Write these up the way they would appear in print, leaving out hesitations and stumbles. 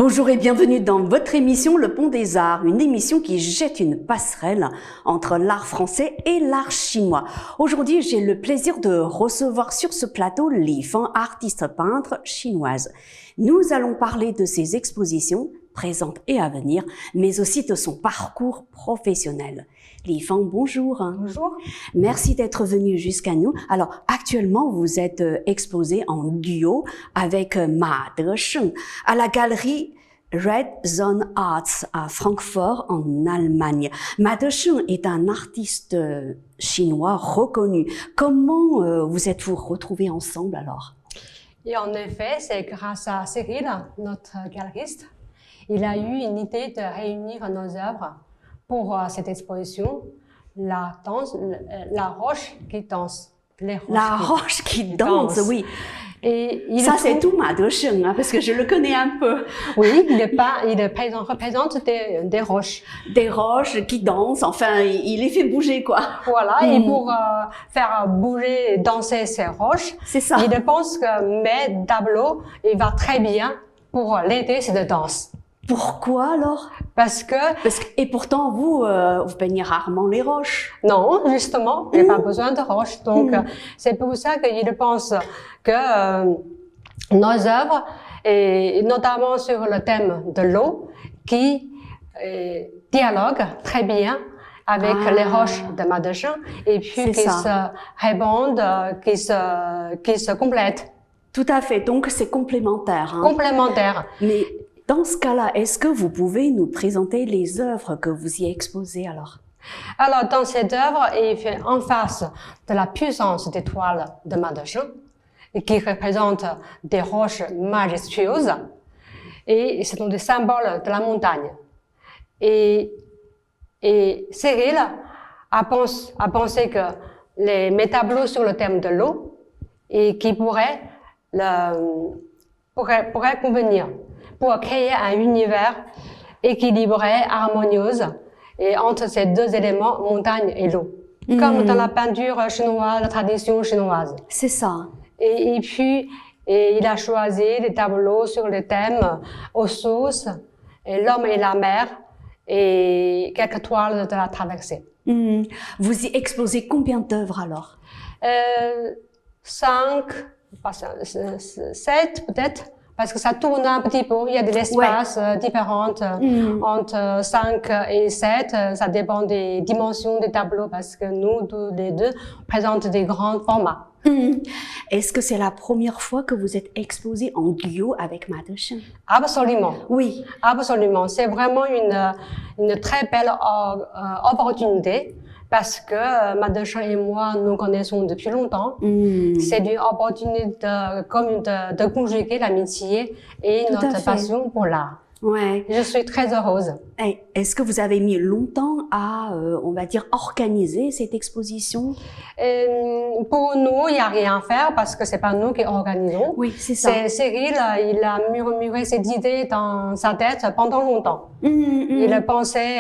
Bonjour et bienvenue dans votre émission Le Pont des Arts, une émission qui jette une passerelle entre l'art français et l'art chinois. Aujourd'hui, j'ai le plaisir de recevoir sur ce plateau Li Feng, artiste peintre chinoise. Nous allons parler de ses expositions, présentes et à venir, mais aussi de son parcours professionnel. Li Feng, bonjour. Bonjour. Merci d'être venu jusqu'à nous. Alors, actuellement, vous êtes exposé en duo avec Ma Desheng à la galerie Red Zone Arts à Francfort, en Allemagne. Ma Desheng est un artiste chinois reconnu. Comment vous êtes-vous retrouvés ensemble alors? Et en effet, c'est grâce à Cyril, notre galeriste. Il a eu une idée de réunir nos œuvres pour cette exposition, la roche qui danse. La roche qui danse, oui. Et ça, c'est tout Ma Desheng, hein, parce que je le connais un peu. Oui, il représente des roches. Des roches qui dansent, enfin, il les fait bouger, quoi. Voilà, et pour faire bouger, danser ces roches, c'est ça. Il pense que mes tableaux, il va très bien pour l'aider cette danse. Pourquoi alors? Et pourtant vous peignez rarement les roches. Non, justement, il n'y a pas besoin de roches. Donc c'est pour ça qu'il pense que nos œuvres, et notamment sur le thème de l'eau, qui dialogue très bien avec les roches de Ma Desheng, et puis qui se répondent, qui se complètent. Tout à fait. Donc c'est complémentaire. Hein. Complémentaire. Mais dans ce cas-là, est-ce que vous pouvez nous présenter les œuvres que vous y exposez alors? Alors, dans cette œuvre, il fait en face de la puissance des toiles de Ma Desheng, qui représente des roches majestueuses, et ce sont des symboles de la montagne. Et Cyril a pensé que mes tableaux sur le thème de l'eau, et qui pourraient convenir pour créer un univers équilibré, harmonieux, et entre ces deux éléments, montagne et l'eau. Comme dans la peinture chinoise, la tradition chinoise. C'est ça. Et puis, il a choisi des tableaux sur les thèmes aux sources, l'homme et la mer, et quelques toiles de la traversée. Vous y exposez combien d'œuvres alors? 5, 7 peut-être. Parce que ça tourne un petit peu, il y a des espaces différents entre 5 et 7, ça dépend des dimensions des tableaux parce que nous, tous les deux, présentons des grands formats. Est-ce que c'est la première fois que vous êtes exposé en duo avec Ma Desheng? Absolument. Oui. Absolument. C'est vraiment une très belle opportunité. Parce que Ma Desheng et moi, nous connaissons depuis longtemps. C'est une opportunité de conjuguer l'amitié et notre passion pour l'art. Ouais. Je suis très heureuse. Est-ce que vous avez mis longtemps à, on va dire, organiser cette exposition? Pour nous, il n'y a rien à faire parce que c'est pas nous qui organisons. Oui, c'est ça. C'est Cyril, il a murmuré cette idée dans sa tête pendant longtemps. Il pensait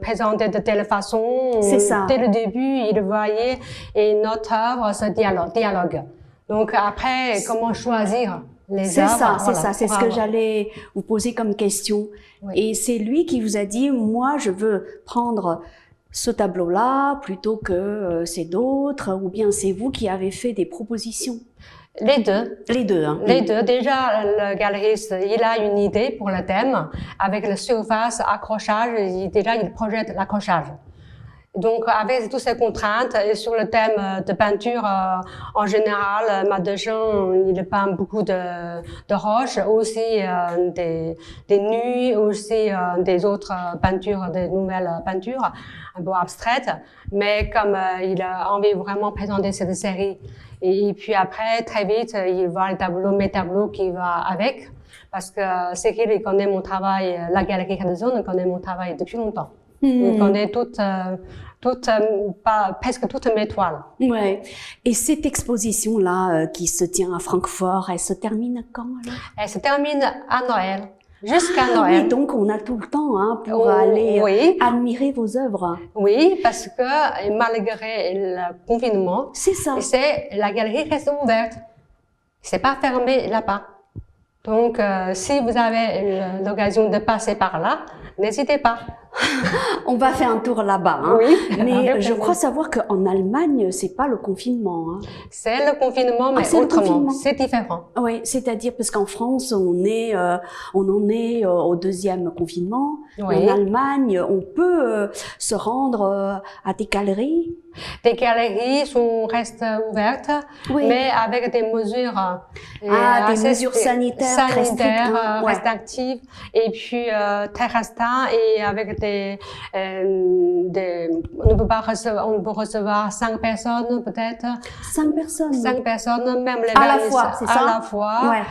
présenter de telle façon. C'est ça. Dès le début, il voyait et notre œuvre se dialogue. Donc après, comment choisir les œuvres? C'est ça, c'est ce que j'allais vous poser comme question. Oui. Et c'est lui qui vous a dit, moi, je veux prendre ce tableau-là plutôt que c'est d'autres, ou bien c'est vous qui avez fait des propositions? Les deux. Les deux, hein. Les deux. Déjà, le galeriste, il a une idée pour le thème, avec la surface, accrochage, il projette l'accrochage. Donc, avec toutes ces contraintes, et sur le thème de peinture, en général, Ma Desheng, il peint beaucoup de roches, aussi des nues, aussi des autres peintures, des nouvelles peintures, un peu abstraites. Mais comme il a envie vraiment de présenter cette série, et puis après, très vite, il voit mes tableaux qui vont avec, parce que c'est qu'il connaît mon travail, la galerie Red Zone connaît mon travail depuis longtemps. Il connaît presque toutes mes toiles. Ouais. Et cette exposition-là qui se tient à Francfort, elle se termine quand alors? Elle se termine à Noël. Jusqu'à Noël. Oui, donc on a tout le temps pour aller admirer vos œuvres. Oui, parce que malgré le confinement, c'est ça. La galerie reste ouverte. C'est pas fermé là-bas. Donc, si vous avez l'occasion de passer par là, n'hésitez pas. On va faire un tour là-bas. Hein. Oui. Mais je crois savoir qu'en Allemagne, c'est pas le confinement. Hein. C'est le confinement, mais autrement. C'est différent. Oui, c'est-à-dire parce qu'en France, on en est au deuxième confinement. Oui. En Allemagne, on peut se rendre à des galeries. Des galeries restent ouvertes, oui. mais avec des mesures, des mesures sanitaires restrictives, et puis très restreintes, et avec on peut recevoir 5 personnes peut-être. 5 personnes. 5 personnes, même les à la fois, c'est ça? À la fois. Ouais.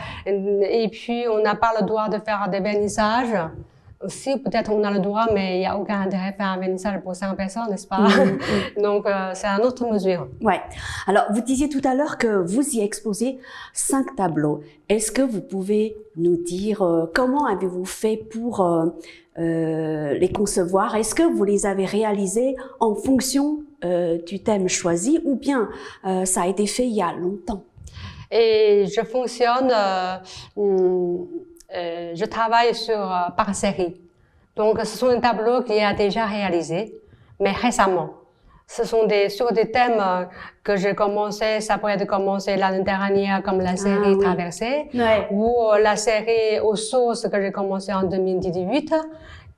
Et puis on n'a pas le droit de faire des vernissages. Aussi, peut-être on a le droit, mais il n'y a aucun intérêt de faire un vernissage pour 5 personnes, n'est-ce pas? Donc, c'est une autre mesure. Ouais. Alors, vous disiez tout à l'heure que vous y exposez 5 tableaux. Est-ce que vous pouvez nous dire comment avez-vous fait pour les concevoir? Est-ce que vous les avez réalisés en fonction du thème choisi ou bien ça a été fait il y a longtemps? Et je fonctionne... je travaille par série. Donc, ce sont des tableaux qui ont déjà réalisés, mais récemment. Ce sont sur des thèmes que j'ai commencé, ça pourrait être commencé l'année dernière, comme la série Traversée, ou la série Aux sources que j'ai commencé en 2018,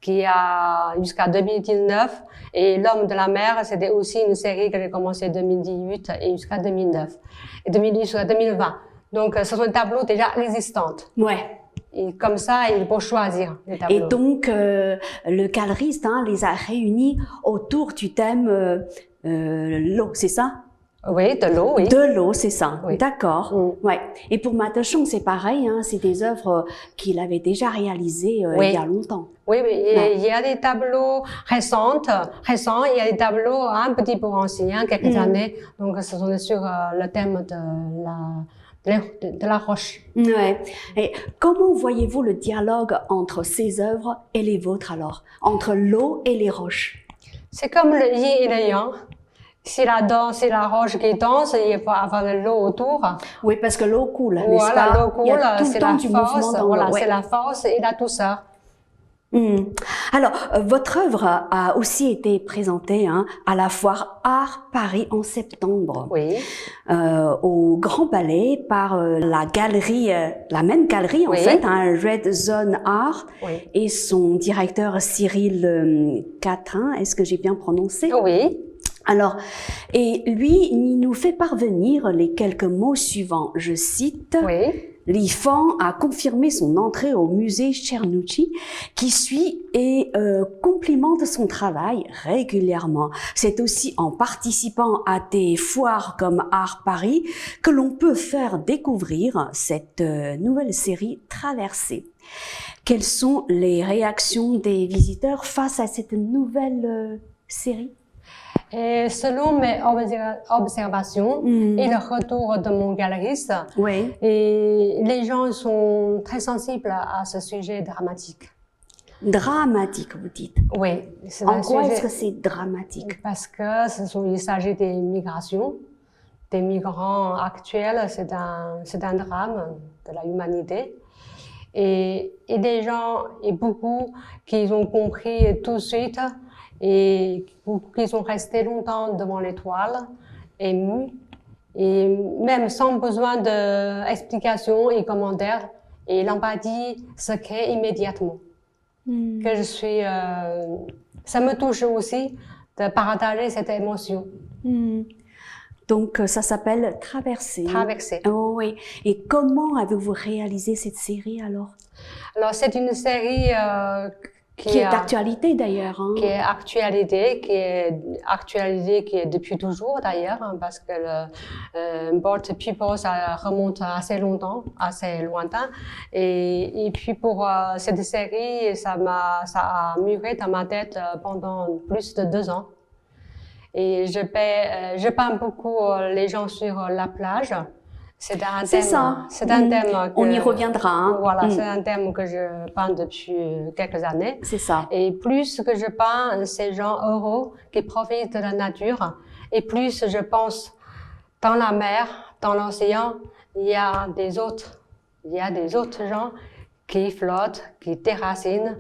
qui a jusqu'à 2019, et L'homme de la mer, c'était aussi une série que j'ai commencé en 2018 et jusqu'à 2009, et 2020. Donc, ce sont des tableaux déjà existants. Ouais. Et comme ça, il faut choisir les tableaux. Et donc, le galeriste les a réunis autour du thème l'eau, c'est ça? Oui, de l'eau, oui. De l'eau, c'est ça. Oui. D'accord. Ouais. Et pour Matechon, c'est pareil, hein, c'est des œuvres qu'il avait déjà réalisées il y a longtemps. Oui, il y a des tableaux récents, il y a des tableaux un petit peu anciens, quelques années. Donc, ce sont sur le thème de la roche. Ouais. Et comment voyez-vous le dialogue entre ces œuvres et les vôtres alors? Entre l'eau et les roches? C'est comme le yin et le yang. Si la roche qui danse, il faut avoir de l'eau autour. Oui, parce que l'eau coule, n'est-ce voilà, pas? l'eau coule, c'est la force, voilà, c'est la force et la douceur. Alors, votre œuvre a aussi été présentée à la foire Art Paris en septembre. Oui. Au Grand Palais par la même galerie en fait, Red Zone Art, et son directeur Cyril Catrin. Est-ce que j'ai bien prononcé? Oui. Alors, et lui, il nous fait parvenir les quelques mots suivants. Je cite. Oui. Li Fan a confirmé son entrée au musée Czernucci, qui suit et complimente son travail régulièrement. C'est aussi en participant à des foires comme Art Paris que l'on peut faire découvrir cette nouvelle série Traversée. Quelles sont les réactions des visiteurs face à cette nouvelle série? Et selon mes observations et le retour de mon galeriste, et les gens sont très sensibles à ce sujet dramatique. Dramatique, vous dites? Oui. En quoi est-ce que c'est dramatique? Parce que il s'agit des migrations, des migrants actuels. C'est un drame de la humanité. Et des gens, et beaucoup qui ont compris tout de suite, et qui sont restés longtemps devant l'étoile, émus, et même sans besoin d'explications et commentaires, et l'empathie se crée immédiatement. Que je suis, ça me touche aussi de partager cette émotion. Donc, ça s'appelle Traversée. Traversée. Oh oui. Et comment avez-vous réalisé cette série alors? Alors, c'est une série qui est d'actualité d'ailleurs. Qui est actualité, qui est depuis toujours d'ailleurs, parce que le Bored People, ça remonte assez longtemps, assez lointain. Et puis pour cette série, ça a mûri dans ma tête pendant plus de 2 ans. Et je peins beaucoup les gens sur la plage. C'est un thème. C'est un thème. On y reviendra. Voilà, c'est un thème que je peins depuis quelques années. C'est ça. Et plus que je peins ces gens heureux qui profitent de la nature, et plus je pense dans la mer, dans l'océan, il y a des autres il y a des autres gens qui flottent, qui déracinent,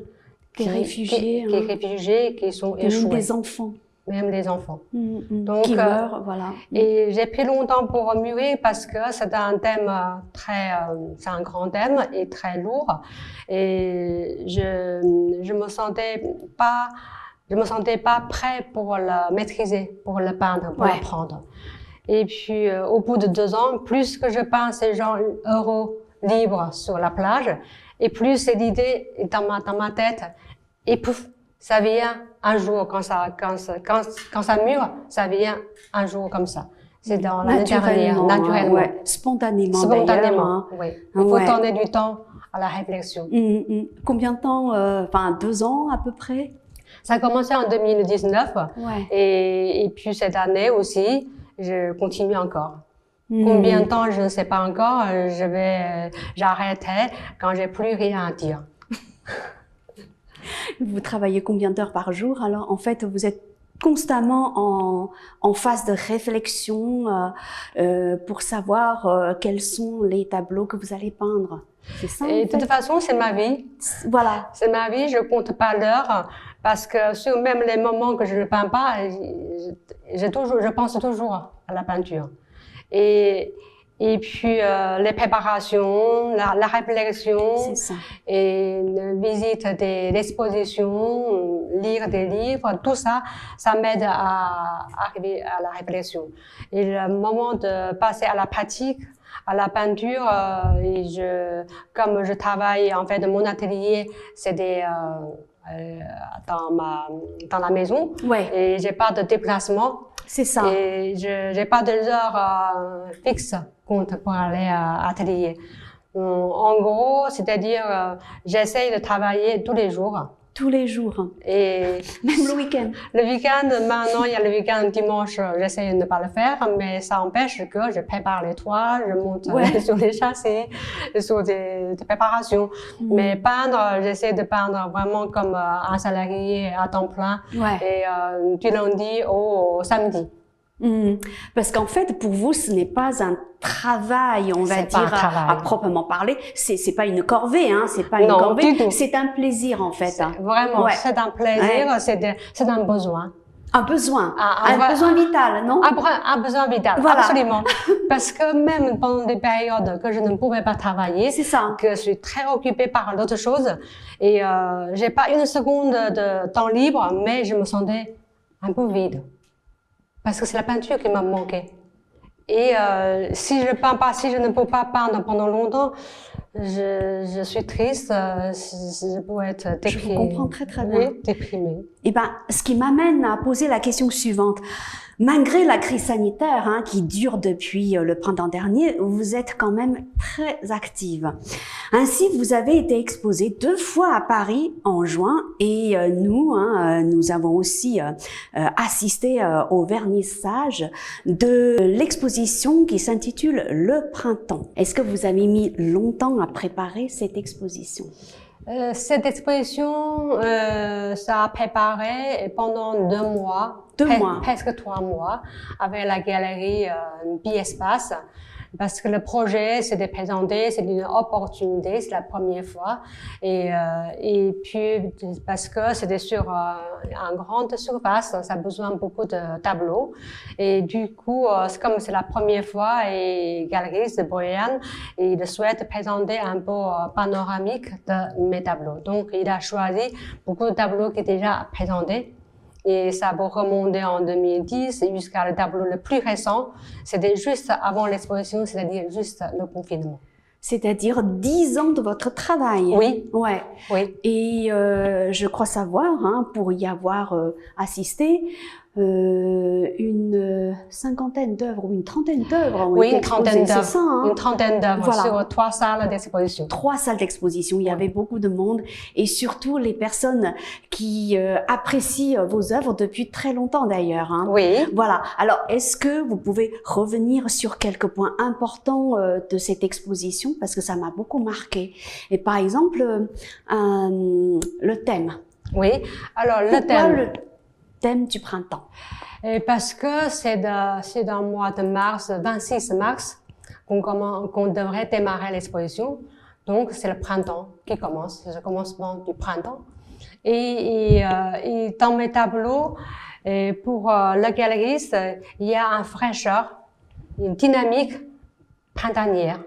Des réfugiés, qui réfugiés, qui sont même échoués. des enfants. Même les enfants. Donc, qui meurent, voilà. Et j'ai pris longtemps pour mûrir parce que c'est un thème c'est un grand thème et très lourd. Et je me sentais pas prêt pour le maîtriser, pour le peindre, pour l'apprendre. Et puis, au bout de 2 ans, plus que je peins ces gens heureux, libres sur la plage, et plus cette idée est dans ma tête, et pouf, ça vient un jour quand ça mûre, ça vient un jour comme ça. C'est dans naturellement, naturellement, spontanément. Spontanément, oui. Il faut donner du temps à la réflexion. Combien de temps? 2 ans à peu près. Ça a commencé en 2019, et puis cette année aussi, je continue encore. Combien de temps, je ne sais pas encore. J'arrêterai quand j'ai plus rien à dire. Vous travaillez combien d'heures par jour? Alors, en fait, vous êtes constamment en phase de réflexion pour savoir quels sont les tableaux que vous allez peindre. C'est ça? Et de toute façon, c'est ma vie. Voilà. C'est ma vie, je compte pas l'heure parce que sur même les moments que je ne peins pas, je pense toujours à la peinture. Et puis les préparations, la réflexion, et une visite des expositions, lire des livres, tout ça, ça m'aide à arriver à la réflexion. Et le moment de passer à la pratique, à la peinture, comme je travaille en fait mon atelier, c'est dans la maison, et j'ai pas de déplacement. C'est ça. Et j'ai pas d'heure fixe compte pour aller à l'atelier. En gros, c'est-à-dire, j'essaye de travailler tous les jours. Tous les jours. Et même le week-end. Le week-end, maintenant, il y a le week-end dimanche, j'essaye de ne pas le faire, mais ça empêche que je prépare les toits, je monte sur les châssis, sur des préparations. Mais peindre, j'essaie de peindre vraiment comme un salarié à temps plein, et du lundi au samedi. Parce qu'en fait, pour vous, ce n'est pas un travail, on va dire, à proprement parler. C'est pas une corvée, hein. C'est pas une corvée. C'est un plaisir, en fait. Vraiment, c'est un plaisir, c'est un besoin. Un besoin. Un besoin vital, non? Un besoin vital, absolument. Parce que même pendant des périodes que je ne pouvais pas travailler, que je suis très occupée par d'autres choses, et j'ai pas une seconde de temps libre, mais je me sentais un peu vide. Parce que c'est la peinture qui m'a manqué. Et si je peins pas, si je ne peux pas peindre pendant longtemps, je suis triste, je pourrais être déprimée. Je vous comprends très très bien. Oui, déprimée. Eh ben, ce qui m'amène à poser la question suivante. Malgré la crise sanitaire qui dure depuis le printemps dernier, vous êtes quand même très active. Ainsi, vous avez été exposée 2 fois à Paris en juin et nous avons aussi assisté au vernissage de l'exposition qui s'intitule Le Printemps. Est-ce que vous avez mis longtemps à préparer cette exposition? Cette exposition, ça a préparé pendant 2 mois. 2 mois. Presque 3 mois, avec la galerie Bi-Espace. Parce que le projet, c'est de présenter, c'est une opportunité, c'est la première fois. Et puis, parce que c'était sur une grande surface, ça a besoin de beaucoup de tableaux. Et du coup, comme c'est la première fois, et Galeries de Bruyane, il souhaite présenter un peu panoramique de mes tableaux. Donc, il a choisi beaucoup de tableaux qui étaient déjà présentés. Et ça va remonter en 2010 jusqu'à le tableau le plus récent. C'était juste avant l'exposition, c'est-à-dire juste le confinement. C'est-à-dire 10 ans de votre travail. Oui. Ouais. Oui. Et je crois savoir, pour y avoir assisté, une cinquantaine d'œuvres ou une trentaine d'œuvres ont été exposées, c'est ça, une trentaine d'œuvres sur 3 salles d'exposition. 3 salles d'exposition, il y avait beaucoup de monde et surtout les personnes qui apprécient vos œuvres depuis très longtemps d'ailleurs. Oui. Voilà. Alors, est-ce que vous pouvez revenir sur quelques points importants de cette exposition parce que ça m'a beaucoup marqué. Et par exemple, le thème. Oui. Alors, le thème du printemps. Et parce que c'est dans le mois de mars, 26 mars, qu'on devrait démarrer l'exposition. Donc, c'est le printemps qui commence, c'est le commencement du printemps. Et dans mes tableaux, et pour le galeriste, il y a une fraîcheur, une dynamique printanière.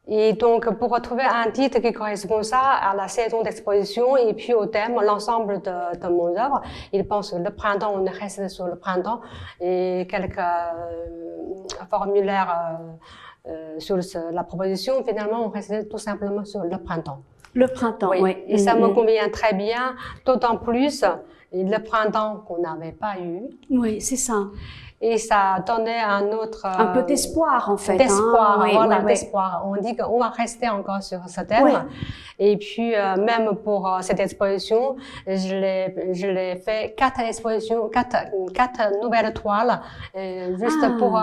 Et donc, pour retrouver un titre qui correspond ça à la saison d'exposition et puis au thème, l'ensemble de mon œuvre, il pense que le printemps, on est resté sur le printemps et quelques formulaires sur la proposition, finalement, on restait tout simplement sur le printemps. Le printemps, oui. Oui. Et ça me convient très bien, d'autant plus le printemps qu'on n'avait pas eu. Oui, c'est ça. Et ça donnait un autre... un peu d'espoir, en fait. D'espoir, hein. voilà, d'espoir. On dit qu'on va rester encore sur ce thème. Oui. Et puis, même pour cette exposition, je l'ai fait 4 expositions, 4 nouvelles toiles, juste pour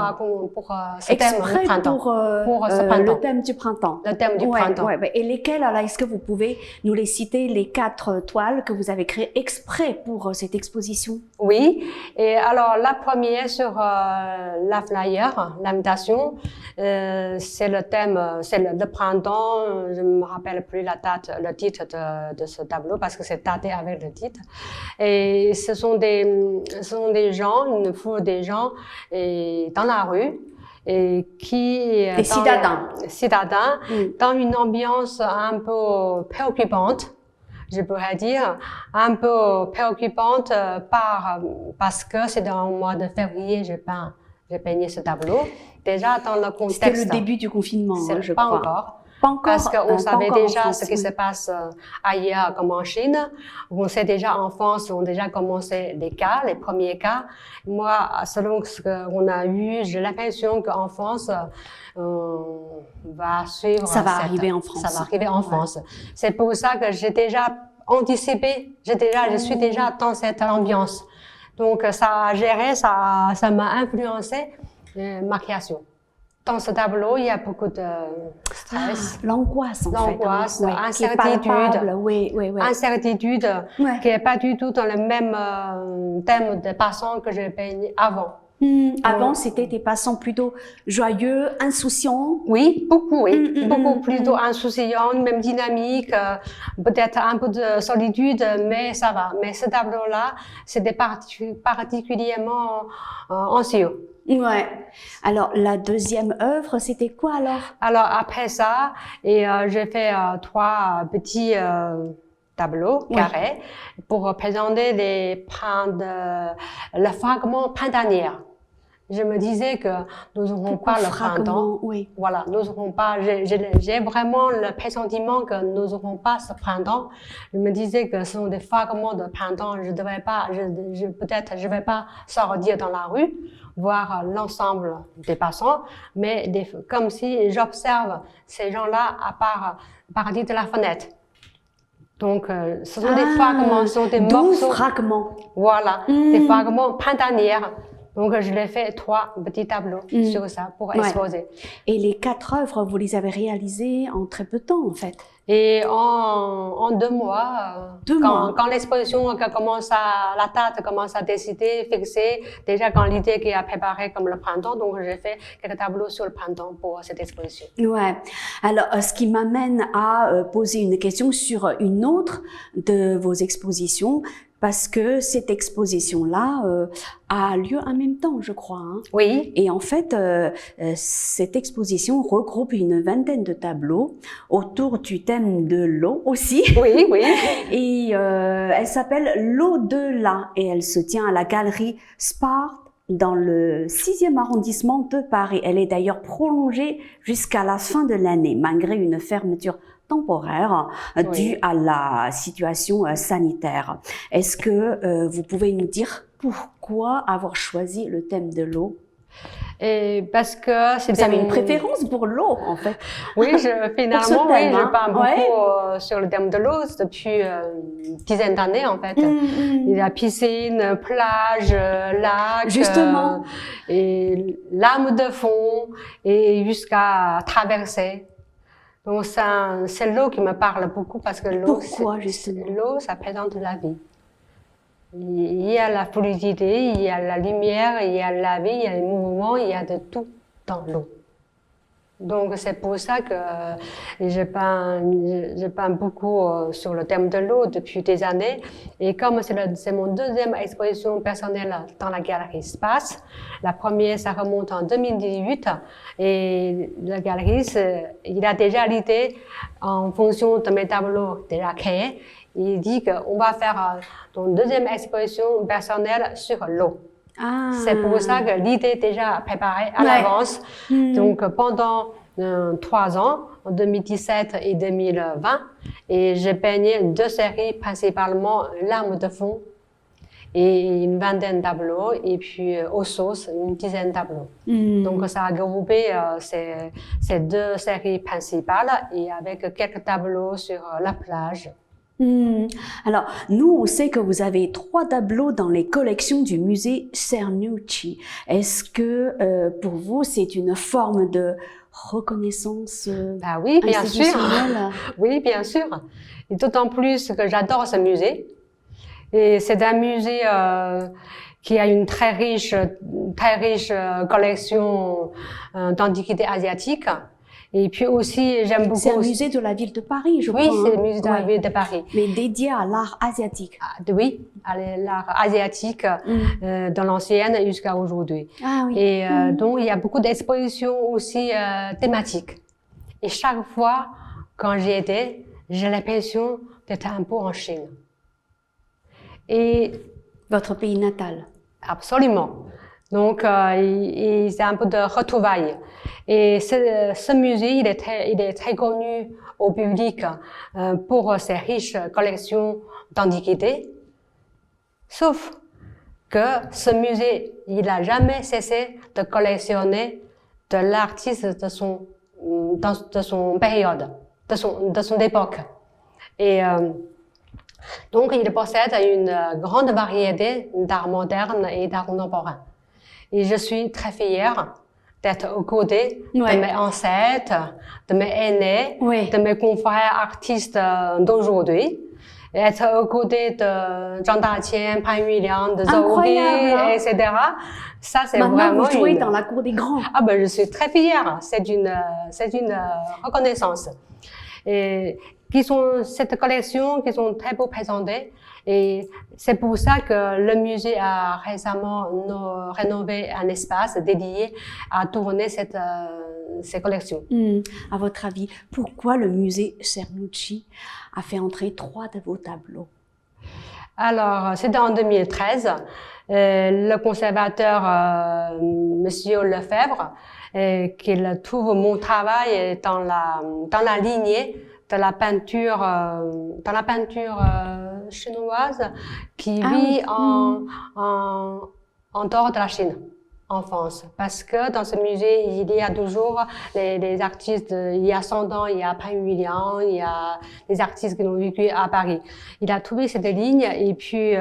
ce thème du printemps. Pour ce printemps. le thème du printemps. Le thème du printemps. Ouais. Et lesquelles, alors, est-ce que vous pouvez nous les citer, les 4 toiles que vous avez créées exprès pour cette exposition? Oui. Et alors, la première sur la flyer, l'invitation, c'est le thème, c'est le printemps. Je ne me rappelle plus la date, le titre de ce tableau parce que c'est daté avec le titre. Et ce sont des gens, une foule des gens dans la rue. Et qui des citadins, dans une ambiance un peu préoccupante, je pourrais dire, un peu préoccupante parce que c'est dans le mois de février j'ai peigné ce tableau. Déjà dans le contexte. C'était le début du confinement, je pas crois. encore. Pas encore. Parce qu'on savait déjà France, ce qui se passe ailleurs, comme en Chine. On sait déjà en France, on a déjà commencé les premiers cas. Moi, selon ce qu'on a eu, j'ai l'impression qu'en France, on va suivre. Ça va arriver en France. Ça va arriver en France. C'est pour ça que j'ai déjà anticipé. Je suis déjà dans cette ambiance. Donc, ça a géré, ça m'a influencé ma création. Dans ce tableau, il y a beaucoup de stress. L'angoisse, en fait. L'angoisse, incertitude. Oui. Incertitude, qui n'est pas du tout dans le même thème de passants que j'ai peigné avant. Avant, c'était des passants plutôt joyeux, insouciants. Oui, beaucoup, oui. Beaucoup plutôt insouciants, même dynamique, peut-être un peu de solitude, mais ça va. Mais ce tableau-là, c'était particulièrement anxieux. Ouais. Alors, la deuxième œuvre, c'était quoi alors? Alors, après ça, j'ai fait 3 petits tableaux carrés pour présenter le fragment printanier. Je me disais que nous n'aurons pas le printemps. Voilà, nous n'aurons pas. J'ai vraiment le pressentiment que nous n'aurons pas ce printemps. Je me disais que ce sont des fragments de printemps. Peut-être je vais pas sortir dans la rue, voir l'ensemble des passants, mais comme si j'observe ces gens-là à partir de la fenêtre. Donc, ce sont des fragments, ce sont des morceaux. Fragments. Voilà, des fragments printaniers. Donc, je l'ai fait 3 petits tableaux sur ça pour exposer. Et les 4 œuvres, vous les avez réalisées en très peu de temps, en fait. Et en 2 mois, quand l'exposition la date commence à décider, fixer, déjà quand l'idée qui a préparé comme le printemps, donc j'ai fait quelques tableaux sur le printemps pour cette exposition. Ouais. Alors, ce qui m'amène à poser une question sur une autre de vos expositions, parce que cette exposition-là a lieu en même temps, je crois. Hein. Oui. Et en fait, cette exposition regroupe une vingtaine de tableaux autour du thème de l'eau aussi. Oui. Et elle s'appelle L'au-delà et elle se tient à la galerie Sparte dans le 6e arrondissement de Paris. Elle est d'ailleurs prolongée jusqu'à la fin de l'année, malgré une fermeture temporaire due à la situation sanitaire. Est-ce que vous pouvez nous dire pourquoi avoir choisi le thème de l'eau? Et parce que vous avez une préférence pour l'eau, en fait. Oui, finalement, je parle beaucoup sur le thème de l'eau depuis une dizaine d'années, en fait. Il y a piscine, plage, lac, justement, et lame de fond, et jusqu'à traverser. Donc, c'est l'eau qui me parle beaucoup parce que l'eau, ça présente la vie. Il y a la fluidité, il y a la lumière, il y a la vie, il y a les mouvements, il y a de tout dans l'eau. Donc c'est pour ça que je peins beaucoup sur le thème de l'eau depuis des années. Et comme c'est mon deuxième exposition personnelle dans la galerie Space, la première ça remonte en 2018 et la galerie il a déjà l'idée en fonction de mes tableaux déjà créés. Il dit qu'on va faire une deuxième exposition personnelle sur l'eau. Ah. C'est pour ça que l'idée est déjà préparée à l'avance. Donc pendant 3 ans, en 2017 et 2020, et j'ai peigné 2 séries, principalement Larmes de fond et une vingtaine de tableaux, et puis Aux sauces, une dizaine de tableaux. Donc ça a groupé ces 2 séries principales et avec quelques tableaux sur la plage. Alors, nous, on sait que vous avez 3 tableaux dans les collections du musée Cernucci. Est-ce que pour vous, c'est une forme de reconnaissance oui, bien sûr. institutionnelle? Oui, bien sûr. Et d'autant plus que j'adore ce musée. Et c'est un musée qui a une très riche collection d'antiquités asiatiques. Et puis aussi, j'aime beaucoup... C'est un musée de la ville de Paris, je crois. Oui, c'est le musée de la ville de Paris. Mais dédié à l'art asiatique. Oui, à l'art asiatique dans l'ancienne jusqu'à aujourd'hui. Ah oui. Et donc, il y a beaucoup d'expositions aussi thématiques. Et chaque fois, quand j'y étais, j'ai l'impression d'être un peu en Chine. Et Votre pays natal. Absolument. Donc, c'est un peu de retrouvailles. Et ce musée, il est très connu au public pour ses riches collections d'antiquités. Sauf que ce musée, il n'a jamais cessé de collectionner de l'artiste de son période, de son époque. Et donc, il possède une grande variété d'art moderne et d'art contemporain. Et je suis très fière d'être aux côtés de mes ancêtres, de mes aînés, de mes confrères artistes d'aujourd'hui. Être aux côtés de Zhang Daqian, Pan Yuliang, de Zhou Ri, etc. Ça, c'est Maintenant, vraiment vous jouez dans la cour des grands. Ah ben, je suis très fière. C'est une reconnaissance. Et cette collection qui sont très beau présentées. Et c'est pour ça que le musée a récemment rénové un espace dédié à tourner ces collections. À votre avis, pourquoi le musée Cernucci a fait entrer 3 de vos tableaux? Alors, c'était en 2013. Le conservateur, Monsieur Lefebvre, qu'il trouve mon travail dans la lignée de la peinture, chinoise qui vit en dehors de la Chine, en France. Parce que dans ce musée, il y a toujours les artistes, il y a 100 ans, il y a Pan Yuliang, il y a des artistes qui ont vécu à Paris. Il a trouvé cette ligne et puis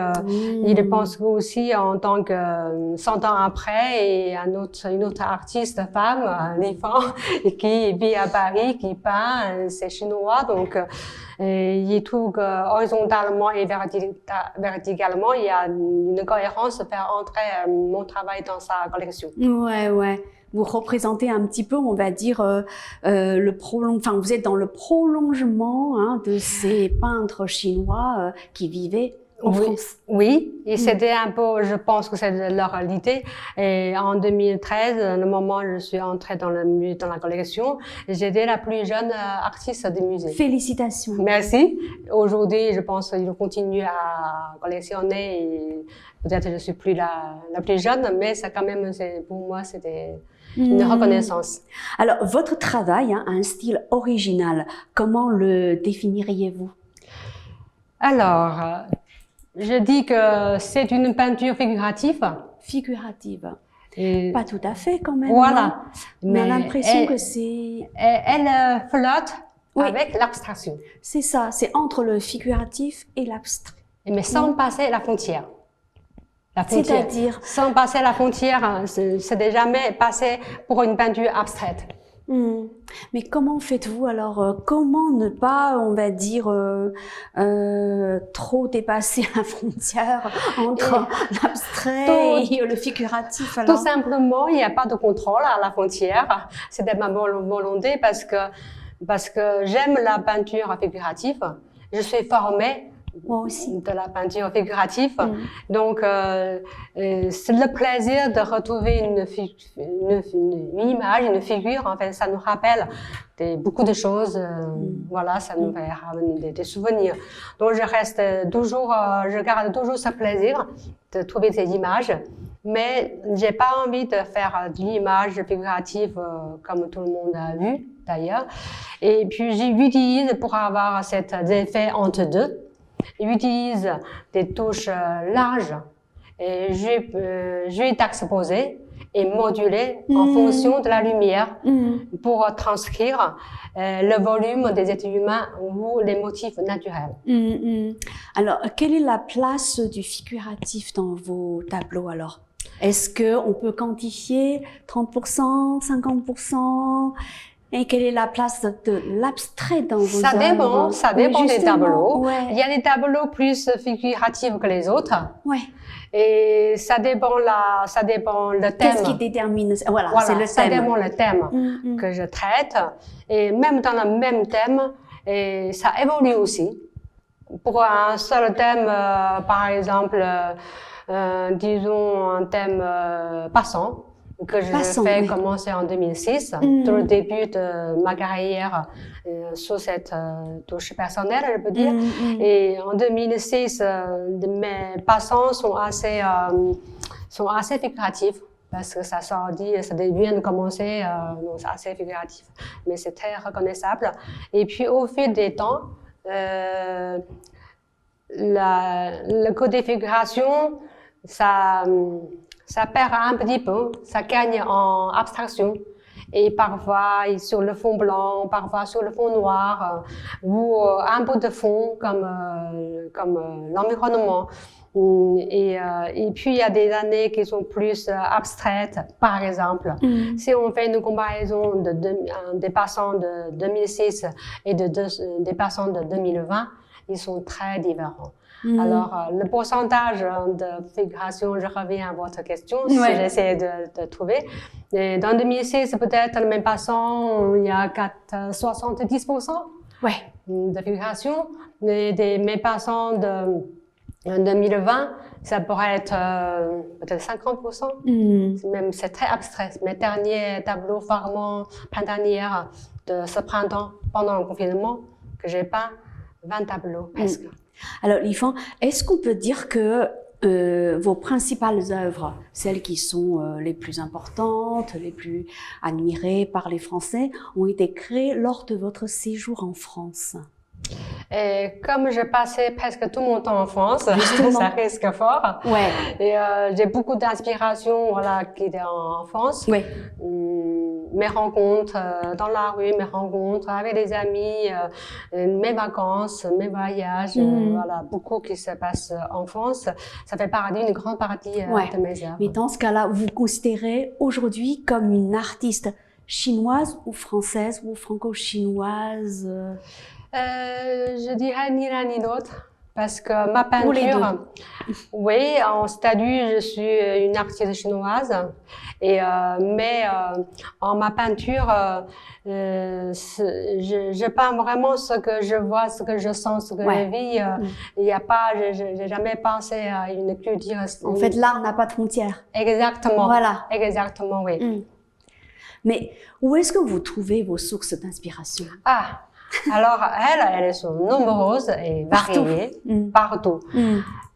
il pense aussi en tant que 100 ans après, et une autre artiste femme, Li Fan, qui vit à Paris, qui peint, c'est chinois, donc il trouve que horizontalement et verticalement, il y a une cohérence de faire entrer mon travail dans sa collection. Ouais. Vous représentez un petit peu, on va dire, vous êtes dans le prolongement de ces peintres chinois qui vivaient en France. Oui, et c'était un peu, je pense que c'est leur idée. Et en 2013, le moment où je suis entrée dans la collection, j'étais la plus jeune artiste du musée. Félicitations. Merci. Aujourd'hui, je pense qu'ils continuent à collectionner et peut-être je suis plus la plus jeune, mais ça quand même, pour moi, c'était une reconnaissance. Alors, votre travail a un style original. Comment le définiriez-vous? Alors, je dis que c'est une peinture figurative. Figurative. Et pas tout à fait quand même. Voilà. On a l'impression que c'est... Elle flotte avec l'abstraction. C'est ça, c'est entre le figuratif et l'abstrait. Mais sans passer la frontière. C'est-à-dire? Sans passer la frontière, c'est jamais passé pour une peinture abstraite. Mais comment faites-vous alors? Comment ne pas, on va dire, trop dépasser la frontière entre l'abstrait et le figuratif alors? Tout simplement, il n'y a pas de contrôle à la frontière. C'était ma volonté parce que j'aime la peinture figurative. Je suis formée Moi aussi. de la peinture figurative. Donc, c'est le plaisir de retrouver une image, une figure. En fait, ça nous rappelle beaucoup de choses. Voilà, ça nous fait ramener des souvenirs. Donc, je garde toujours ce plaisir de trouver ces images. Mais j'ai pas envie de faire de l'image figurative comme tout le monde a vu d'ailleurs. Et puis, j'utilise pour avoir cet effet entre deux. J'utilise des touches larges et je vais t'exposer et moduler en fonction de la lumière pour transcrire le volume des êtres humains ou les motifs naturels. Alors, quelle est la place du figuratif dans vos tableaux alors? Est-ce qu'on peut quantifier 30%, 50%? Et quelle est la place de l'abstrait dans vos œuvres? Ça dépend des tableaux. Ouais. Il y a des tableaux plus figuratifs que les autres. Ouais. Et ça dépend le thème. Qu'est-ce qui détermine? Voilà, c'est le thème. Ça dépend le thème que je traite. Et même dans le même thème, et ça évolue aussi. Pour un seul thème, par exemple, disons un thème passant, que je fais commencer en 2006, tout le début de ma carrière sous cette touche personnelle, je peux dire. Et en 2006, mes passants sont assez figuratifs. Parce que ça vient de commencer, donc c'est assez figuratif. Mais c'est très reconnaissable. Et puis au fil des temps, le côté figuration, ça perd un petit peu, ça gagne en abstraction. Et parfois sur le fond blanc, parfois sur le fond noir, ou un peu de fond comme l'environnement. Et puis il y a des années qui sont plus abstraites, par exemple. Si on fait une comparaison des passants de 2006 et des passants de 2020, ils sont très différents. Alors, le pourcentage de figuration, je reviens à votre question, si j'essaie de trouver. Et dans 2006, peut-être, le même passant, il y a 70% de figuration. Mes passants de 2020, ça pourrait être peut-être 50%. Même, c'est très abstrait. Mes derniers tableaux vraiment printanières de ce printemps, pendant le confinement, que j'ai peint 20 tableaux presque. Alors, Li-Fan, est-ce qu'on peut dire que vos principales œuvres, celles qui sont les plus importantes, les plus admirées par les Français, ont été créées lors de votre séjour en France? Et comme je passais presque tout mon temps en France, ça risque fort. Et j'ai beaucoup d'inspiration, qui étaient en France. Mes rencontres dans la rue, mes rencontres avec des amis, mes vacances, mes voyages, beaucoup qui se passe en France. Ça fait une grande partie de mes œuvres. Mais dans ce cas-là, vous vous considérez aujourd'hui comme une artiste chinoise ou française ou franco-chinoise? Je dirais ni l'un ni l'autre. Parce que ma peinture, en statut, je suis une artiste chinoise. Mais en ma peinture, je peins vraiment ce que je vois, ce que je sens, ce que je vis. Il y a pas, j'ai jamais pensé à une culture. En fait, l'art n'a pas de frontières. Exactement. Voilà. Exactement, oui. Mais où est-ce que vous trouvez vos sources d'inspiration? Alors, elles sont nombreuses et variées partout.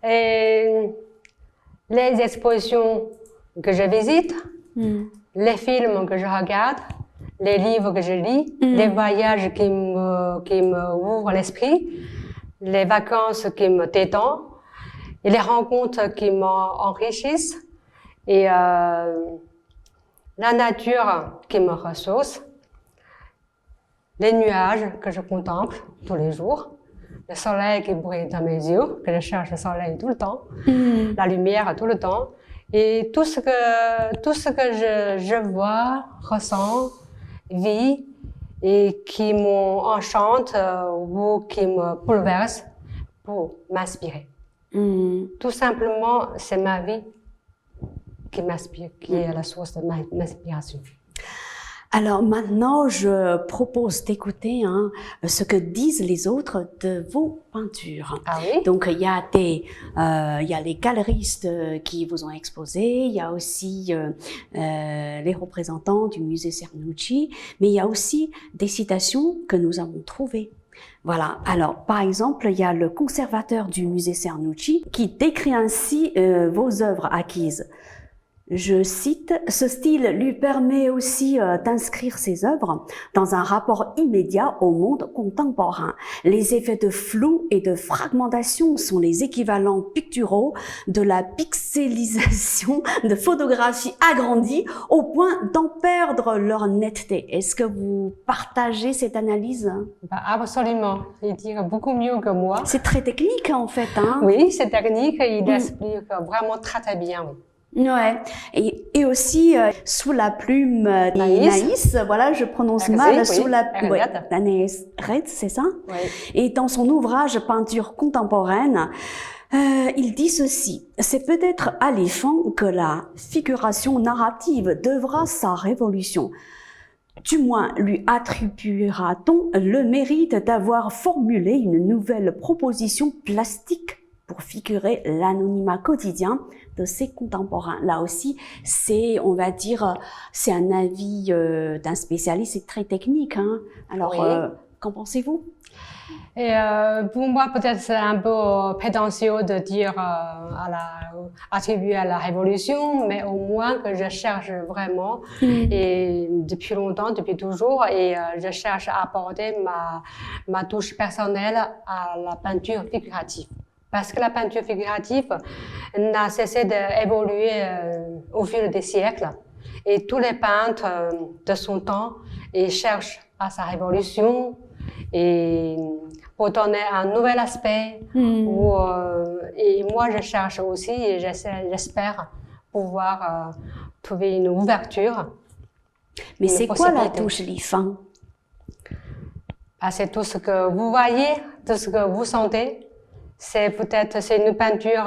Et les expositions que je visite, les films que je regarde, les livres que je lis, les voyages qui me ouvrent l'esprit, les vacances qui me détendent, et les rencontres qui m'enrichissent, et la nature qui me ressource. Les nuages que je contemple tous les jours, le soleil qui brille dans mes yeux, que je cherche le soleil tout le temps, la lumière tout le temps, et tout ce que je vois, ressens, vis, et qui m'enchantent ou qui me bouleversent pour m'inspirer. Tout simplement, c'est ma vie qui m'inspire, qui est la source de ma inspiration. Alors maintenant, je propose d'écouter ce que disent les autres de vos peintures. Ah oui? Donc il y a les galeristes qui vous ont exposé, il y a aussi les représentants du musée Cernouchi, mais il y a aussi des citations que nous avons trouvées. Voilà. Alors, par exemple, il y a le conservateur du musée Cernouchi qui décrit ainsi vos œuvres acquises. Je cite, « Ce style lui permet aussi d'inscrire ses œuvres dans un rapport immédiat au monde contemporain. Les effets de flou et de fragmentation sont les équivalents picturaux de la pixelisation de photographies agrandies au point d'en perdre leur netteté. » Est-ce que vous partagez cette analyse? Absolument. Il dit beaucoup mieux que moi. C'est très technique en fait. Hein? Oui, c'est technique. Il explique vraiment très très bien. Oui. Ouais, et aussi sous la plume d'Anaïs, voilà, je prononce mal, sous la plume d'Anaïs Red, c'est ça? Oui. Et dans son ouvrage Peinture contemporaine, il dit ceci: c'est peut-être à Lifan que la figuration narrative devra sa révolution. Du moins lui attribuera-t-on le mérite d'avoir formulé une nouvelle proposition plastique pour figurer l'anonymat quotidien de ses contemporains. Là aussi, c'est, on va dire, c'est un avis d'un spécialiste, c'est très technique. Hein. Alors, oui. Qu'en pensez-vous? Et pour moi, peut-être c'est un peu prétentieux de dire attribuer à la révolution, mais au moins que je cherche vraiment, et depuis longtemps, depuis toujours, et je cherche à apporter ma touche personnelle à la peinture figurative. Parce que la peinture figurative n'a cessé d'évoluer au fil des siècles. Et tous les peintres de son temps cherchent à sa révolution et pour donner un nouvel aspect. Et moi, je cherche aussi et j'espère pouvoir trouver une ouverture. Mais c'est quoi la touche Lifan? C'est tout ce que vous voyez, tout ce que vous sentez. C'est une peinture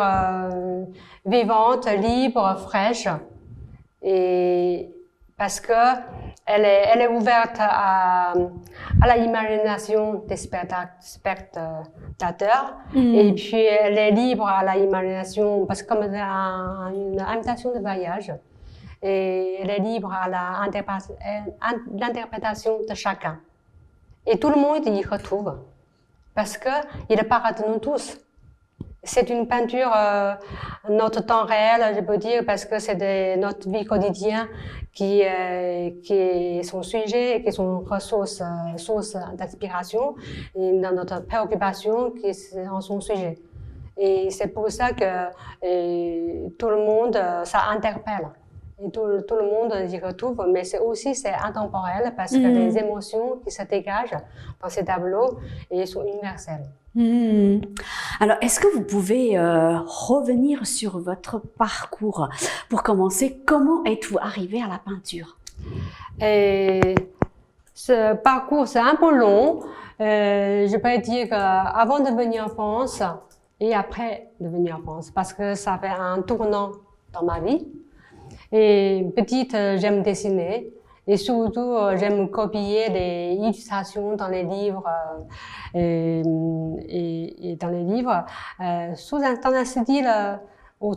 vivante, libre, fraîche, et parce que elle est ouverte à la imagination des spectateurs, et puis elle est libre à la imagination parce que comme c'est une invitation de voyage, et elle est libre à l'interprétation de chacun, et tout le monde y retrouve parce que il parle de nous tous. C'est une peinture, notre temps réel, je peux dire, parce que c'est notre vie quotidienne qui est son sujet et qui est son source d'inspiration, et dans notre préoccupation qui est en son sujet. Et c'est pour ça que tout le monde, ça interpelle. Et tout le monde y retrouve, mais c'est intemporel parce que les émotions qui se dégagent dans ces tableaux sont universelles. Alors, est-ce que vous pouvez revenir sur votre parcours? Pour commencer, comment êtes-vous arrivé à la peinture? Ce parcours, c'est un peu long. Je peux dire qu'avant de venir en France et après de venir en France, parce que ça fait un tournant dans ma vie. Et petite, j'aime dessiner. Et surtout, j'aime copier les illustrations dans les livres et dans les livres dans un style aux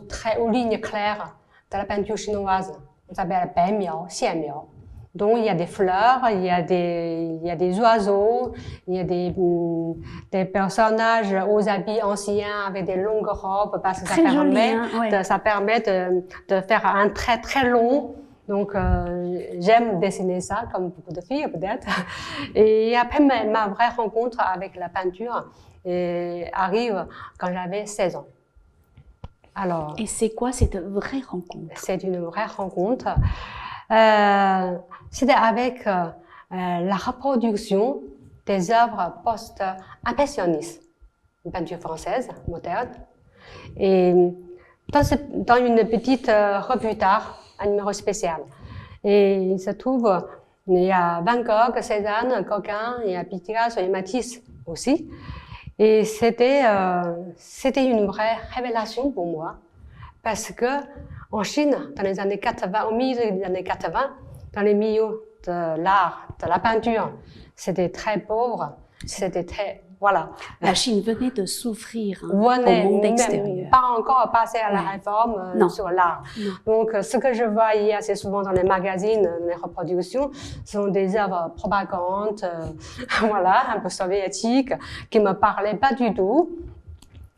lignes claires de la peinture chinoise. Ça s'appelle bai miao, xian miao. Donc il y a des fleurs, il y a des oiseaux, il y a des personnages aux habits anciens avec des longues robes parce que ça permet de faire un trait très long. Donc, j'aime dessiner ça, comme beaucoup de filles peut-être. Et après, ma vraie rencontre avec la peinture arrive quand j'avais 16 ans. Alors, et c'est quoi cette vraie rencontre? C'est une vraie rencontre. C'était avec la reproduction des œuvres post-impressionnistes, une peinture française, moderne. Et dans une petite revue d'art, un numéro spécial. Et il se trouve Il y a Van Gogh, Cézanne, Gauguin, il y a Picasso et Matisse aussi. Et c'était une vraie révélation pour moi. Parce que en Chine, dans les années 80, au milieu des années 80, dans les milieux de l'art, de la peinture, c'était très pauvre, c'était très, voilà. La Chine venait de s'ouvrir au monde extérieur. Pas encore passer à la réforme sur l'art. Donc, ce que je voyais assez souvent dans les magazines, les reproductions, sont des œuvres propagandes, voilà, un peu soviétiques, qui me parlaient pas du tout.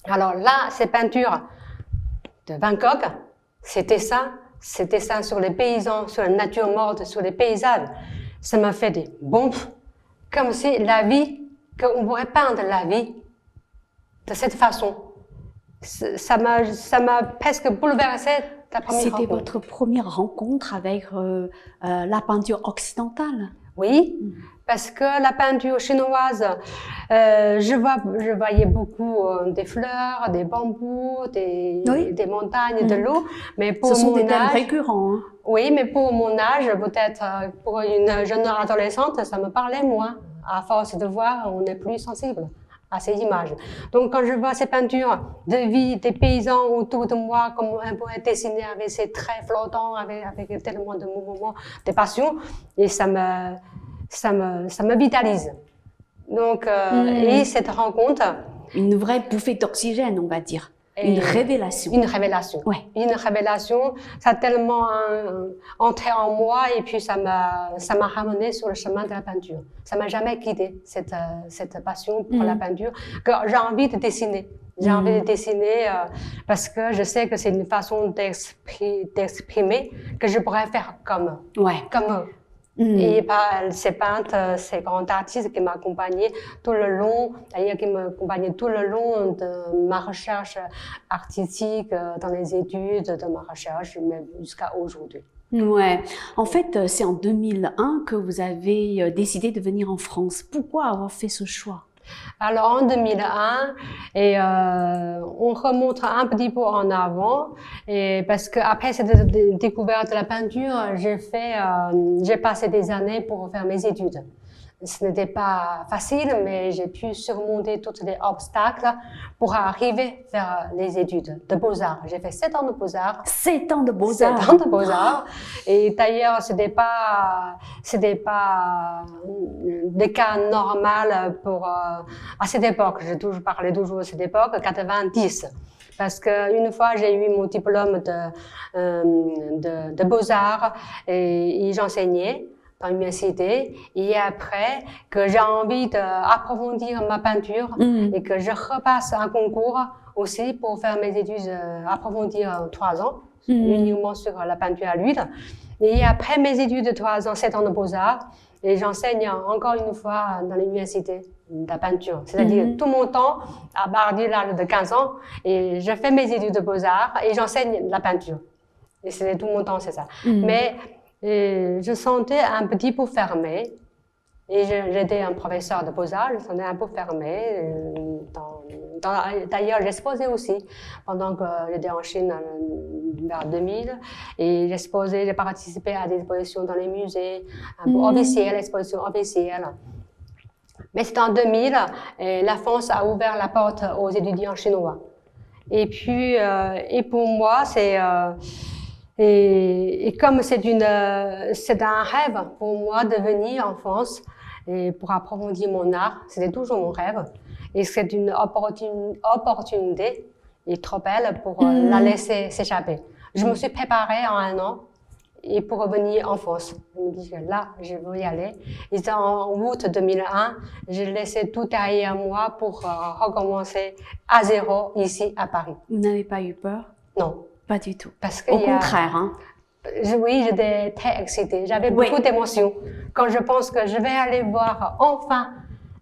Alors là, ces peintures de Van Gogh, c'était ça sur les paysans, sur la nature morte, sur les paysages. Ça m'a fait des bombes, comme si la vie, qu'on pourrait peindre la vie de cette façon. Ça m'a presque bouleversé la première rencontre. C'était votre première rencontre avec la peinture occidentale? Oui, parce que la peinture chinoise, je voyais beaucoup des fleurs, des bambous, des montagnes, de l'eau. Mais pour ce sont des thèmes âge, récurrents. Hein. Oui, mais pour mon âge, peut-être pour une jeune adolescente, ça me parlait moins. À force de voir, on est plus sensible à ces images. Donc, quand je vois ces peintures de vie des paysans autour de moi, comme un poète dessiné avec ses traits flottants, avec tellement de mouvements, de passion, et ça me vitalise. Donc, et cette rencontre... Une vraie bouffée d'oxygène, on va dire. Une révélation. Une révélation. Ouais. Une révélation. Ça a tellement entré en moi et puis ça m'a ramené sur le chemin de la peinture. Ça m'a jamais quitté, cette passion pour la peinture, que j'ai envie de dessiner. J'ai envie de dessiner parce que je sais que c'est une façon d'exprimer que je pourrais faire comme eux. Et ces peintres, ces grands artistes qui m'accompagnaient tout le long, d'ailleurs qui m'accompagnaient tout le long de ma recherche artistique, dans les études de ma recherche, même jusqu'à aujourd'hui. Ouais. En fait, c'est en 2001 que vous avez décidé de venir en France. Pourquoi avoir fait ce choix? Alors en 2001, et on remonte un petit peu en avant, et parce que après cette découverte de la peinture, j'ai passé des années pour faire mes études. Ce n'était pas facile, mais j'ai pu surmonter tous les obstacles pour arriver vers les études de beaux-arts. J'ai fait 7 ans de beaux-arts. 7 ans de beaux-arts. 7 ans de beaux-arts. Et d'ailleurs, c'était pas des cas normaux pour, à cette époque. Je parlais toujours de cette époque, 90. Parce que une fois j'ai eu mon diplôme de beaux-arts et j'enseignais dans l'université, et après que j'ai envie d'approfondir ma peinture et que je repasse un concours aussi pour faire mes études approfondir 3 ans, uniquement sur la peinture à l'huile. Et après mes études de 3 ans, 7 ans de beaux-arts, et j'enseigne encore une fois dans l'université de la peinture. C'est-à-dire tout mon temps, à partir de l'âge de 15 ans, et je fais mes études de beaux-arts et j'enseigne la peinture. Et c'est tout mon temps, c'est ça. Mais je sentais un petit peu fermé. Et j'étais un professeur de beaux-arts, je sentais un peu fermé. D'ailleurs, j'exposais aussi pendant que j'étais en Chine vers 2000. Et j'ai participé à des expositions dans les musées, un peu officielles, expositions officielles. Mais c'est en 2000, et la France a ouvert la porte aux étudiants chinois. Et puis, et pour moi, et comme c'est un rêve pour moi de venir en France et pour approfondir mon art, c'était toujours mon rêve. Et c'est une opportunité et trop belle pour la laisser s'échapper. Je me suis préparée en 1 an et pour revenir en France. Je me dis que là, je veux y aller. Et en août 2001, j'ai laissé tout derrière moi pour recommencer à zéro ici à Paris. Vous n'avez pas eu peur? Non. Pas du tout. Parce que au contraire, hein. Oui, j'étais très excitée. J'avais beaucoup d'émotions. Quand je pense que je vais aller voir enfin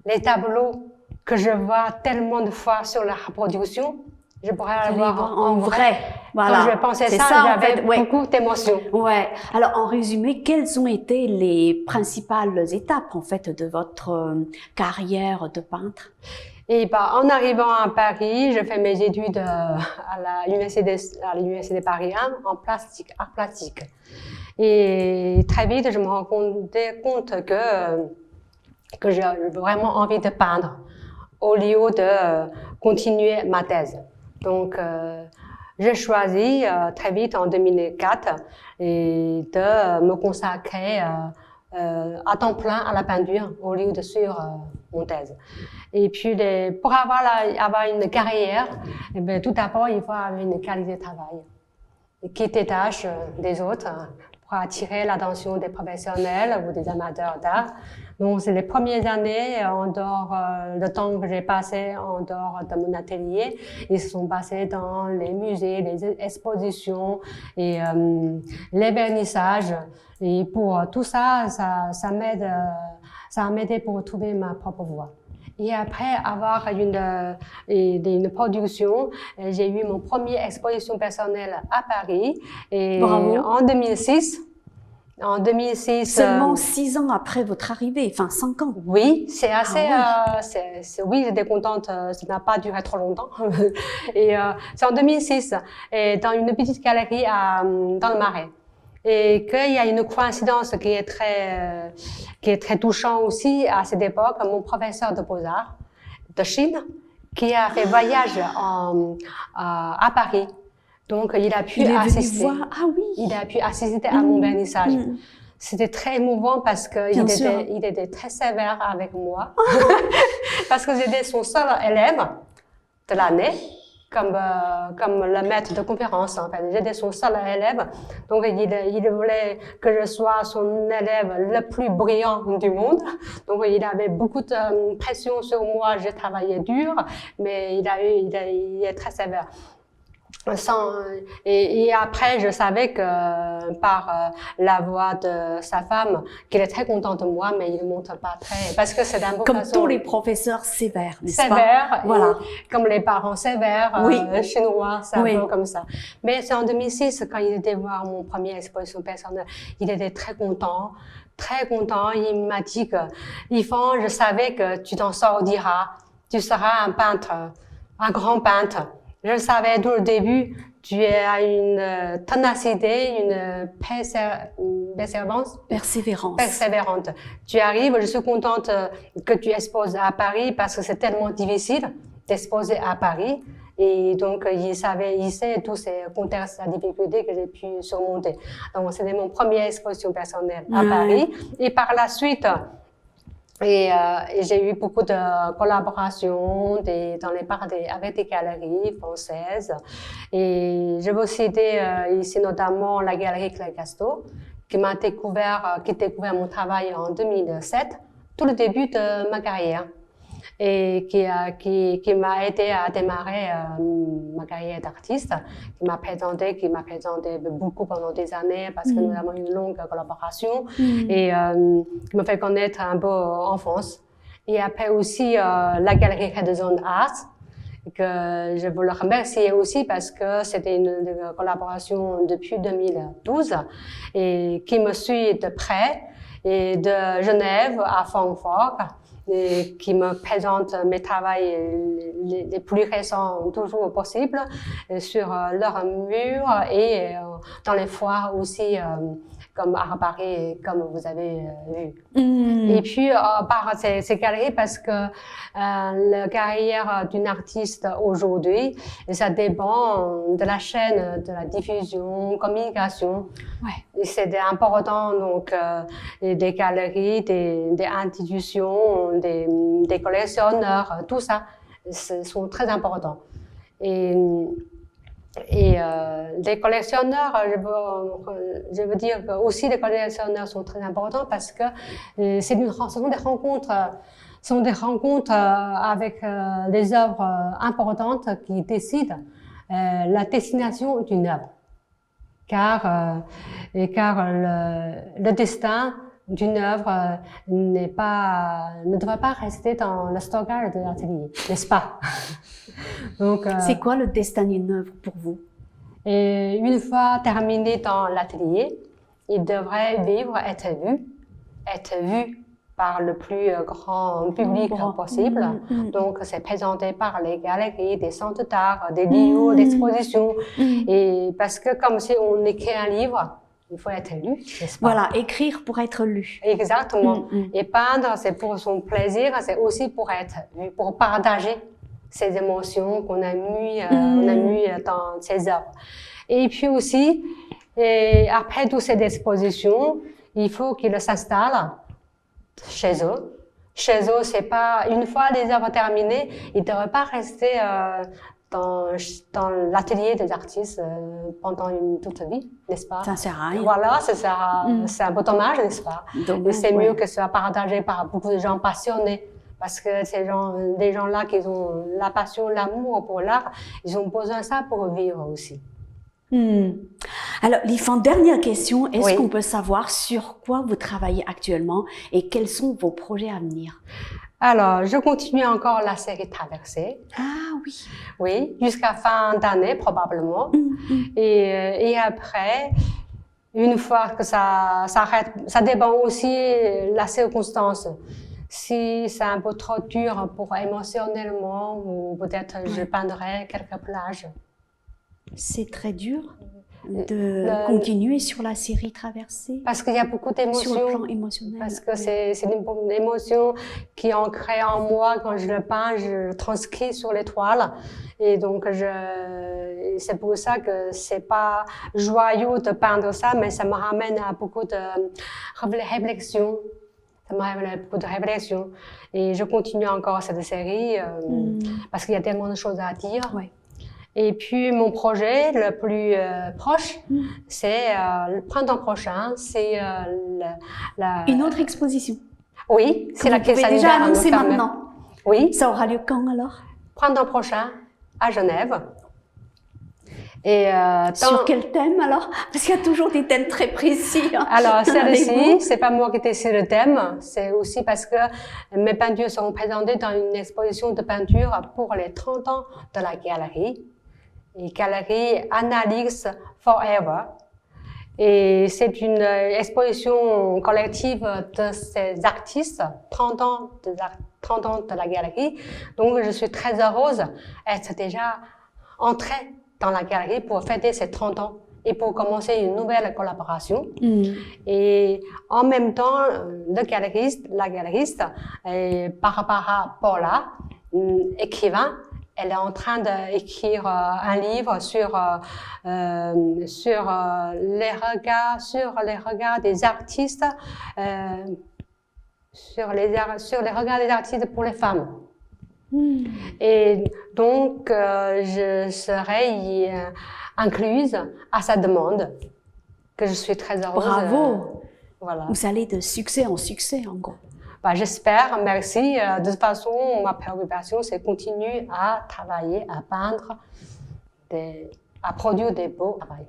les tableaux que je vois tellement de fois sur la reproduction, je pourrais aller voir en vrai. Voilà. Quand je pensais ça, j'avais beaucoup d'émotions. Ouais. Alors, en résumé, quelles ont été les principales étapes, en fait, de votre carrière de peintre? Et en arrivant à Paris, je fais mes études à l'université Paris 1 en art plastique. Et très vite, je me rendais compte que j'ai vraiment envie de peindre au lieu de continuer ma thèse. Donc, j'ai choisi très vite en 2004 et de me consacrer à temps plein à la peinture au lieu de suivre mon thèse. Et puis, pour avoir une carrière, eh bien, tout d'abord, il faut avoir une qualité de travail qui détache des autres pour attirer l'attention des professionnels ou des amateurs d'art. Donc, c'est les premières années, en dehors, le temps que j'ai passé en dehors de mon atelier, ils se sont passés dans les musées, les expositions et les vernissages. Et pour tout ça, ça m'a aidé pour trouver ma propre voie. Et après avoir une production, j'ai eu mon première exposition personnelle à Paris. Et Bravo. En 2006. Seulement 6 ans après votre arrivée, enfin 5 ans. Oui, c'est assez. Oui, j'étais contente. Ça n'a pas duré trop longtemps. Et c'est en 2006, et dans une petite galerie dans le Marais. Et qu'il y a une coïncidence qui est très touchante aussi à cette époque. Mon professeur de beaux-arts de Chine, qui a fait voyage à Paris. Donc, il a pu assister. Ah oui. Il a pu assister à mon vernissage. C'était très émouvant parce qu'il était très sévère avec moi. Parce que j'étais son seul élève de l'année. Comme le maître de conférence, en fait. J'étais son seul élève. Donc, il voulait que je sois son élève le plus brillant du monde. Donc, il avait beaucoup de pression sur moi. J'ai travaillé dur, mais il est très sévère. Et après, je savais que par la voix de sa femme, qu'il est très content de moi, mais il ne montre pas très, parce que c'est d'un beau Comme tous les professeurs sévères, n'est-ce pas? Sévères, voilà. Comme les parents sévères, oui. Chinois, c'est un peu comme ça. Mais c'est en 2006, quand il était voir mon première exposition personnelle, il était très content. Très content. Il m'a dit que, Yvonne, je savais que tu t'en sortiras. Tu seras un peintre, un grand peintre. Je savais dès le début, tu as une ténacité, une persévérante. Tu arrives, je suis contente que tu exposes à Paris parce que c'est tellement difficile d'exposer à Paris. Et donc, il sait tous ces contextes, la difficulté que j'ai pu surmonter. Donc, c'était mon première exposition personnelle à Paris. Et par la suite, et j'ai eu beaucoup de collaborations avec des galeries françaises. Et je veux citer ici notamment la galerie Claire Casto, qui découvert mon travail en 2007, tout le début de ma carrière. Et qui m'a aidé à démarrer ma carrière d'artiste, qui m'a présenté beaucoup pendant des années parce que nous avons une longue collaboration et qui m'a fait connaître un peu en France. Et après aussi la galerie Red Zone Art, que je veux le remercier aussi parce que c'était une collaboration depuis 2012 et qui me suit de près, et de Genève à Francfort, et qui me présente mes travaux les plus récents toujours possibles sur leur mur et dans les foires aussi, comme à Paris, comme vous avez vu. Et puis par ces galeries, parce que la carrière d'une artiste aujourd'hui, ça dépend de la chaîne de la diffusion, communication. Ouais. C'est important, donc des galeries, des institutions, des collectionneurs, tout ça, sont très importants. Et les collectionneurs, je veux dire que aussi les collectionneurs sont très importants parce que ce sont des rencontres avec des œuvres importantes qui décident la destination d'une œuvre. Car le destin d'une œuvre ne devrait pas rester dans le stockage de l'atelier, n'est-ce pas? Donc, c'est quoi le destin d'une œuvre pour vous? Et une fois terminé dans l'atelier, il devrait être vu par le plus grand public possible. Donc, c'est présenté par les galeries, des centres d'art, des lieux d'exposition. Et parce que comme si on écrit un livre, il faut être lu, n'est-ce pas? Voilà, écrire pour être lu. Exactement. Et peindre, c'est pour son plaisir, c'est aussi pour être vu, pour partager ces émotions qu'on a mis dans ces œuvres. Et puis aussi, après toutes ces expositions, il faut qu'ils s'installent chez eux. Chez eux, c'est pas, une fois les œuvres terminées, ils ne devraient pas rester dans l'atelier des artistes pendant toute vie, n'est-ce pas? Ça sert à rien. Voilà, c'est un peu dommage, n'est-ce pas? Dommage, c'est mieux que ce soit partagé par beaucoup de gens passionnés. Parce que des gens-là qui ont la passion, l'amour pour l'art, ils ont besoin de ça pour vivre aussi. Alors, Lifan, dernière question. Est-ce Oui. qu'on peut savoir sur quoi vous travaillez actuellement et quels sont vos projets à venir? Alors, je continue encore la série Traversée. Ah oui. Oui, jusqu'à fin d'année probablement. Et après, une fois que ça s'arrête, ça dépend aussi de la circonstance. Si c'est un peu trop dur pour émotionnellement, ou peut-être je peindrai quelques plages. C'est très dur de continuer sur la série Traversée. Parce qu'il y a beaucoup d'émotions. Sur le plan émotionnel. Parce que c'est une émotion qui est ancrée en moi. Quand je le peins, je transcris sur les toiles. Et donc, c'est pour ça que c'est pas joyeux de peindre ça, mais ça me ramène à beaucoup de réflexions. Ça me ramène beaucoup de réflexions. Et je continue encore cette série parce qu'il y a tellement de choses à dire. Ouais. Et puis, mon projet le plus proche, c'est le printemps prochain, c'est une autre exposition. Oui, c'est la Vous pouvez déjà annoncer maintenant. Oui. Ça aura lieu quand alors? Printemps prochain, à Genève. Et sur quel thème alors? Parce qu'il y a toujours des thèmes très précis. Hein, alors, celle-ci, c'est pas moi qui décide le thème, c'est aussi parce que mes peintures seront présentées dans une exposition de peinture pour les 30 ans de la galerie. Et galerie Analyse Forever. Et c'est une exposition collective de ces artistes, 30 ans de la galerie. Donc, je suis très heureuse d'être déjà entrée dans la galerie pour fêter ces 30 ans et pour commencer une nouvelle collaboration. Et en même temps, la galeriste, Barbara Paula, écrivain, elle est en train d'écrire un livre sur les regards des artistes, sur les regards des artistes pour les femmes. Et donc, je serai incluse à sa demande, que je suis très heureuse. Bravo! Voilà. Vous allez de succès en succès, en gros. Bah, j'espère, merci. De toute façon, ma préoccupation, c'est continuer à travailler, à peindre, à produire des beaux travaux.